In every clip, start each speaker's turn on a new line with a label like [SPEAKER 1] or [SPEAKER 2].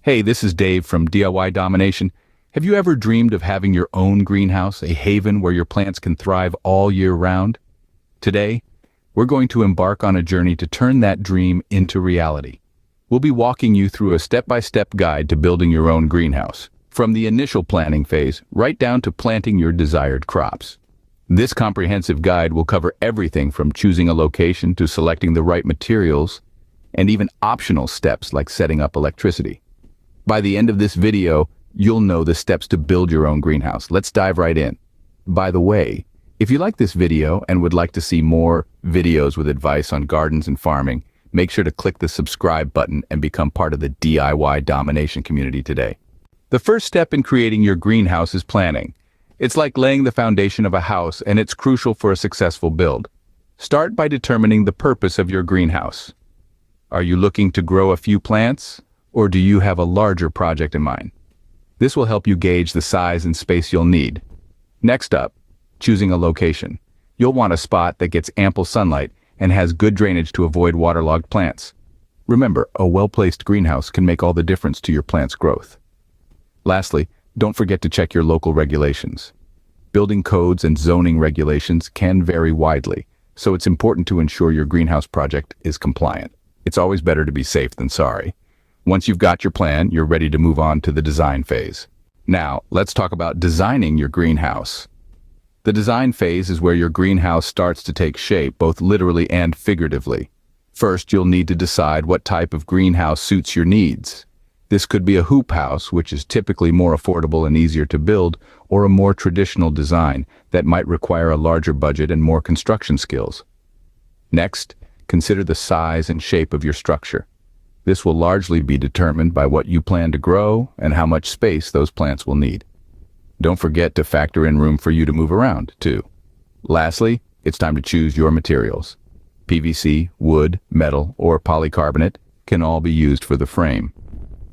[SPEAKER 1] Hey, this is Dave from DIY Domination. Have you ever dreamed of having your own greenhouse, a haven where your plants can thrive all year round? Today, we're going to embark on a journey to turn that dream into reality. We'll be walking you through a step-by-step guide to building your own greenhouse, from the initial planning phase right down to planting your desired crops. This comprehensive guide will cover everything from choosing a location to selecting the right materials, and even optional steps like setting up electricity. By the end of this video, you'll know the steps to build your own greenhouse. Let's dive right in. By the way, if you like this video and would like to see more videos with advice on gardens and farming, make sure to click the subscribe button and become part of the DIY Domination community today. The first step in creating your greenhouse is planning. It's like laying the foundation of a house, and it's crucial for a successful build. Start by determining the purpose of your greenhouse. Are you looking to grow a few plants, or do you have a larger project in mind? This will help you gauge the size and space you'll need. Next up, choosing a location. You'll want a spot that gets ample sunlight and has good drainage to avoid waterlogged plants. Remember, a well-placed greenhouse can make all the difference to your plant's growth. Lastly, don't forget to check your local regulations. Building codes and zoning regulations can vary widely, so it's important to ensure your greenhouse project is compliant. It's always better to be safe than sorry. Once you've got your plan, you're ready to move on to the design phase. Now, let's talk about designing your greenhouse. The design phase is where your greenhouse starts to take shape, both literally and figuratively. First, you'll need to decide what type of greenhouse suits your needs. This could be a hoop house, which is typically more affordable and easier to build, or a more traditional design that might require a larger budget and more construction skills. Next, consider the size and shape of your structure. This will largely be determined by what you plan to grow and how much space those plants will need. Don't forget to factor in room for you to move around, too. Lastly, it's time to choose your materials. PVC, wood, metal, or polycarbonate can all be used for the frame.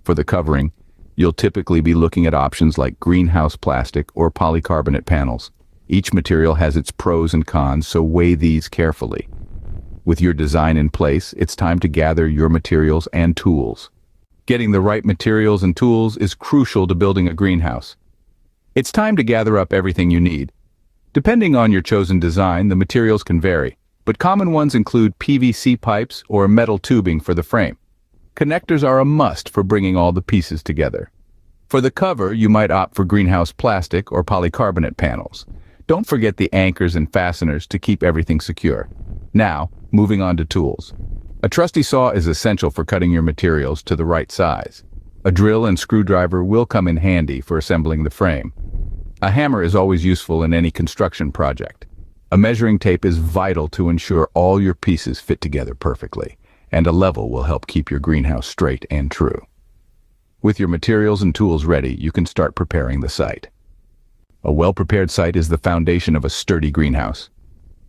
[SPEAKER 1] For the covering, you'll typically be looking at options like greenhouse plastic or polycarbonate panels. Each material has its pros and cons, so weigh these carefully. With your design in place, it's time to gather your materials and tools. Getting the right materials and tools is crucial to building a greenhouse. It's time to gather up everything you need. Depending on your chosen design, the materials can vary, but common ones include PVC pipes or metal tubing for the frame. Connectors are a must for bringing all the pieces together. For the cover, you might opt for greenhouse plastic or polycarbonate panels. Don't forget the anchors and fasteners to keep everything secure. Now, moving on to tools. A trusty saw is essential for cutting your materials to the right size. A drill and screwdriver will come in handy for assembling the frame. A hammer is always useful in any construction project. A measuring tape is vital to ensure all your pieces fit together perfectly, and a level will help keep your greenhouse straight and true. With your materials and tools ready, you can start preparing the site. A well-prepared site is the foundation of a sturdy greenhouse.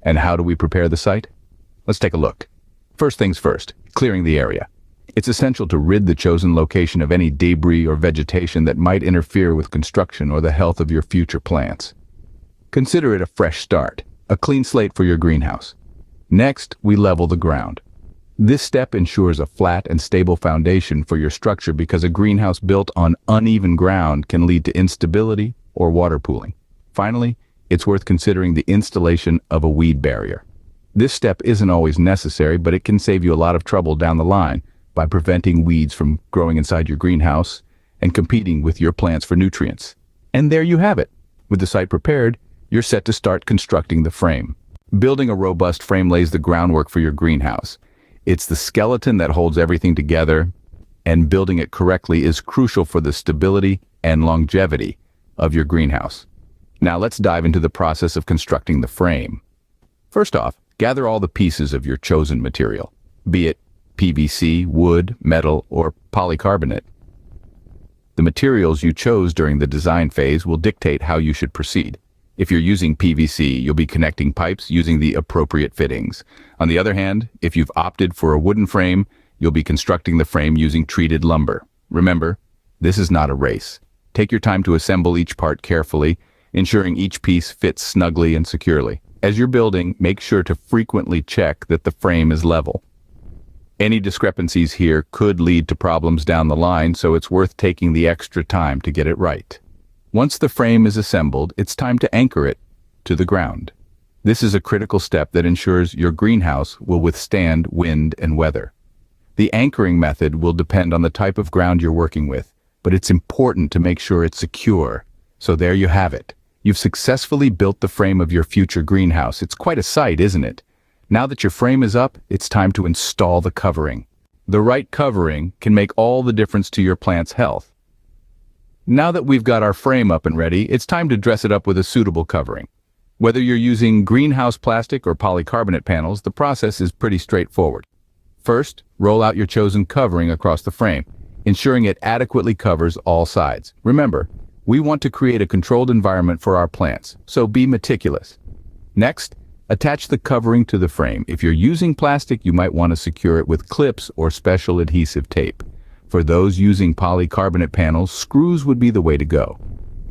[SPEAKER 1] And how do we prepare the site? Let's take a look. First things first, clearing the area. It's essential to rid the chosen location of any debris or vegetation that might interfere with construction or the health of your future plants. Consider it a fresh start, a clean slate for your greenhouse. Next, we level the ground. This step ensures a flat and stable foundation for your structure because a greenhouse built on uneven ground can lead to instability or water pooling. Finally, it's worth considering the installation of a weed barrier. This step isn't always necessary, but it can save you a lot of trouble down the line by preventing weeds from growing inside your greenhouse and competing with your plants for nutrients. And there you have it. With the site prepared, you're set to start constructing the frame. Building a robust frame lays the groundwork for your greenhouse. It's the skeleton that holds everything together, and building it correctly is crucial for the stability and longevity of your greenhouse. Now let's dive into the process of constructing the frame. First off, gather all the pieces of your chosen material, be it PVC, wood, metal, or polycarbonate. The materials you chose during the design phase will dictate how you should proceed. If you're using PVC, you'll be connecting pipes using the appropriate fittings. On the other hand, if you've opted for a wooden frame, you'll be constructing the frame using treated lumber. Remember, this is not a race. Take your time to assemble each part carefully, ensuring each piece fits snugly and securely. As you're building, make sure to frequently check that the frame is level. Any discrepancies here could lead to problems down the line, so it's worth taking the extra time to get it right. Once the frame is assembled, it's time to anchor it to the ground. This is a critical step that ensures your greenhouse will withstand wind and weather. The anchoring method will depend on the type of ground you're working with, but it's important to make sure it's secure. So there you have it. You've successfully built the frame of your future greenhouse. It's quite a sight, isn't it? Now that your frame is up, it's time to install the covering. The right covering can make all the difference to your plant's health. Now that we've got our frame up and ready, it's time to dress it up with a suitable covering. Whether you're using greenhouse plastic or polycarbonate panels, the process is pretty straightforward. First, roll out your chosen covering across the frame, ensuring it adequately covers all sides. Remember, we want to create a controlled environment for our plants, so be meticulous. Next, attach the covering to the frame. If you're using plastic, you might want to secure it with clips or special adhesive tape. For those using polycarbonate panels, screws would be the way to go.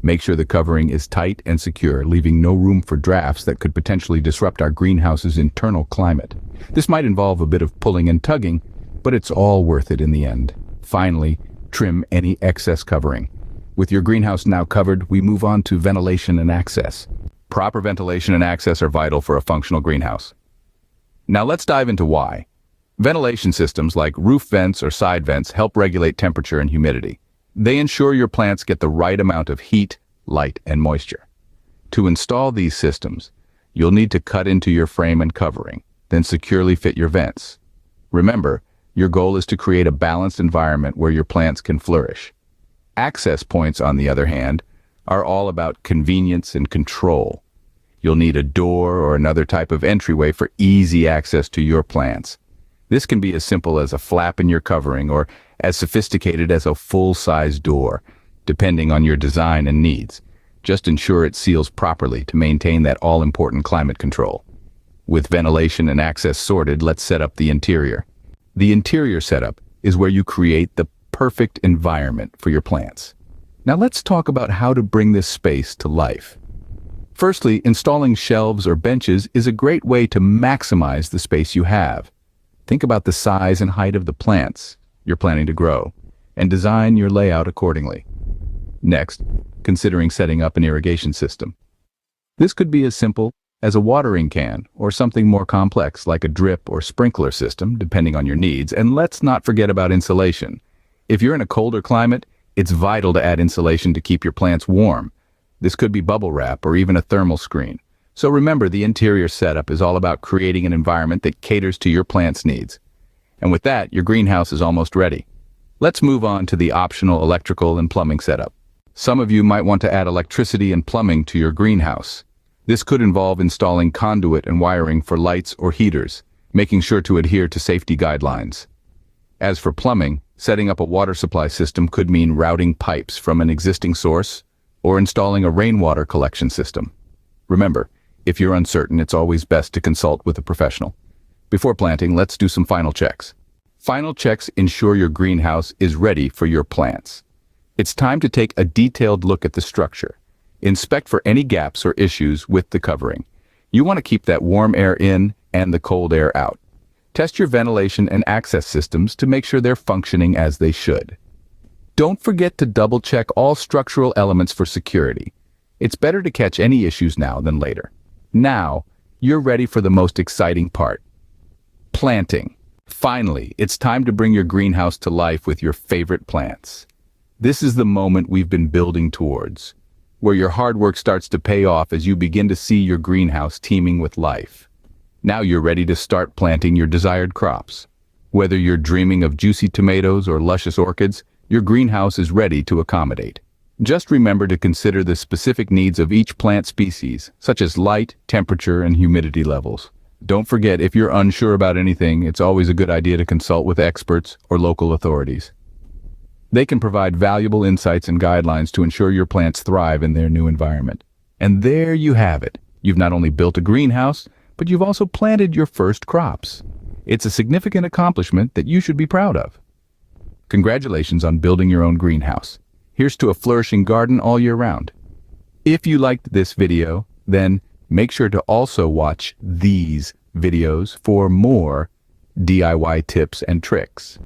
[SPEAKER 1] Make sure the covering is tight and secure, leaving no room for drafts that could potentially disrupt our greenhouse's internal climate. This might involve a bit of pulling and tugging, but it's all worth it in the end. Finally, trim any excess covering. With your greenhouse now covered, we move on to ventilation and access. Proper ventilation and access are vital for a functional greenhouse. Now let's dive into why. Ventilation systems like roof vents or side vents help regulate temperature and humidity. They ensure your plants get the right amount of heat, light, and moisture. To install these systems, you'll need to cut into your frame and covering, then securely fit your vents. Remember, your goal is to create a balanced environment where your plants can flourish. Access points, on the other hand, are all about convenience and control. You'll need a door or another type of entryway for easy access to your plants. This can be as simple as a flap in your covering or as sophisticated as a full-size door, depending on your design and needs. Just ensure it seals properly to maintain that all-important climate control. With ventilation and access sorted, let's set up the interior. The interior setup is where you create the perfect environment for your plants. Now let's talk about how to bring this space to life. Firstly, installing shelves or benches is a great way to maximize the space you have. Think about the size and height of the plants you're planning to grow, and design your layout accordingly. Next, considering setting up an irrigation system. This could be as simple as a watering can or something more complex like a drip or sprinkler system, depending on your needs. And let's not forget about insulation. If you're in a colder climate, it's vital to add insulation to keep your plants warm. This could be bubble wrap or even a thermal screen. So remember, the interior setup is all about creating an environment that caters to your plant's needs. And with that, your greenhouse is almost ready. Let's move on to the optional electrical and plumbing setup. Some of you might want to add electricity and plumbing to your greenhouse. This could involve installing conduit and wiring for lights or heaters, making sure to adhere to safety guidelines. As for plumbing, setting up a water supply system could mean routing pipes from an existing source or installing a rainwater collection system. Remember, if you're uncertain, it's always best to consult with a professional. Before planting, let's do some final checks. Final checks ensure your greenhouse is ready for your plants. It's time to take a detailed look at the structure. Inspect for any gaps or issues with the covering. You want to keep that warm air in and the cold air out. Test your ventilation and access systems to make sure they're functioning as they should. Don't forget to double-check all structural elements for security. It's better to catch any issues now than later. Now, you're ready for the most exciting part. Planting. Finally, it's time to bring your greenhouse to life with your favorite plants. This is the moment we've been building towards, where your hard work starts to pay off as you begin to see your greenhouse teeming with life. Now you're ready to start planting your desired crops. Whether you're dreaming of juicy tomatoes or luscious orchids, your greenhouse is ready to accommodate. Just remember to consider the specific needs of each plant species, such as light, temperature, and humidity levels. Don't forget, if you're unsure about anything, it's always a good idea to consult with experts or local authorities. They can provide valuable insights and guidelines to ensure your plants thrive in their new environment. And there you have it. You've not only built a greenhouse, but you've also planted your first crops. It's a significant accomplishment that you should be proud of. Congratulations on building your own greenhouse. Here's to a flourishing garden all year round. If you liked this video, then make sure to also watch these videos for more DIY tips and tricks.